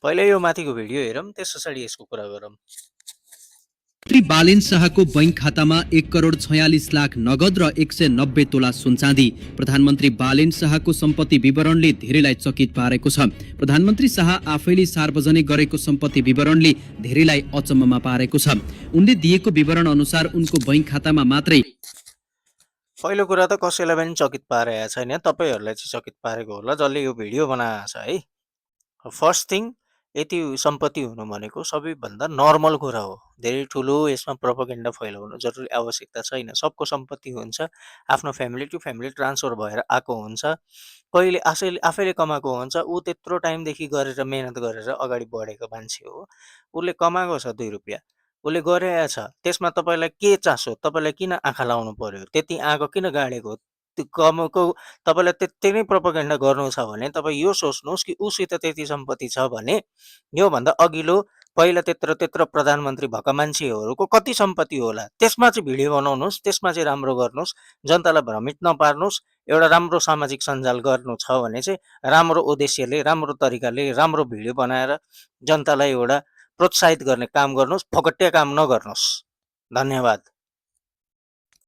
पहिले यो माथिको भिडियो हेरौँ, त्यस पछाडि यसको कुरा गरौँ। श्री बालेन शाहको बैंक खातामा 1,46,00,000 नगद र 190 तोला सुनचाँदी। प्रधानमन्त्री बालेन शाहको सम्पत्ति विवरणले धेरैलाई चकित पारेको छ। प्रधानमन्त्री शाह आफैले सार्वजनिक गरेको सम्पत्ति विवरणले धेरैलाई अचम्ममा पारेको छ। उनले दिएको विवरण अनुसार उनको बैंक खातामा मात्रै पहिलो कुरा त कसैलाई पनि चकित पारेको छैन, तपाईँहरूलाई चाहिँ चकित पारेको होला जसले यो भिडियो बनाएको छ है। फर्स्ट थिङ, यति सम्पत्ति हुनु भनेको सबैभन्दा नर्मल कुरा हो। धेरै ठुलो यसमा प्रोपोगेन्डा फैलाउनु जरुरी आवश्यकता छैन। सबको सम्पत्ति हुन्छ, आफ्नो फ्यामिली टु फ्यामिली ट्रान्सफर भएर आएको हुन्छ। कहिले आफैले कमाएको हुन्छ, ऊ त्यत्रो टाइमदेखि गरेर मेहनत गरेर अगाडि बढेको मान्छे हो। उसले कमाएको छ 2 रुपियाँ, उसले गरेको छ। त्यसमा तपाईँलाई के चासो? तपाईँलाई किन आँखा लाउनु पर्यो? त्यति आगो किन गाडेको? त्यो कमाएको तपाईँलाई त्यति नै प्रोपोगेन्डा गर्नु छ भने तपाईँ यो सोच्नुहोस् कि उसित त्यति सम्पत्ति छ भने योभन्दा अघिल्लो पहिला त्यत्रो प्रधानमन्त्री भएका मान्छेहरूको कति सम्पत्ति होला, त्यसमा चाहिँ भिडियो बनाउनुहोस्, त्यसमा चाहिँ राम्रो गर्नुहोस्, जनतालाई भ्रमित नपार्नुहोस्। एउटा राम्रो सामाजिक सञ्जाल गर्नु छ भने चाहिँ राम्रो उद्देश्यले, राम्रो तरिकाले, राम्रो भिडियो बनाएर जनतालाई एउटा प्रोत्साहित गर्ने काम गर्नुहोस्, फकटिया काम नगर्नुहोस्। धन्यवाद।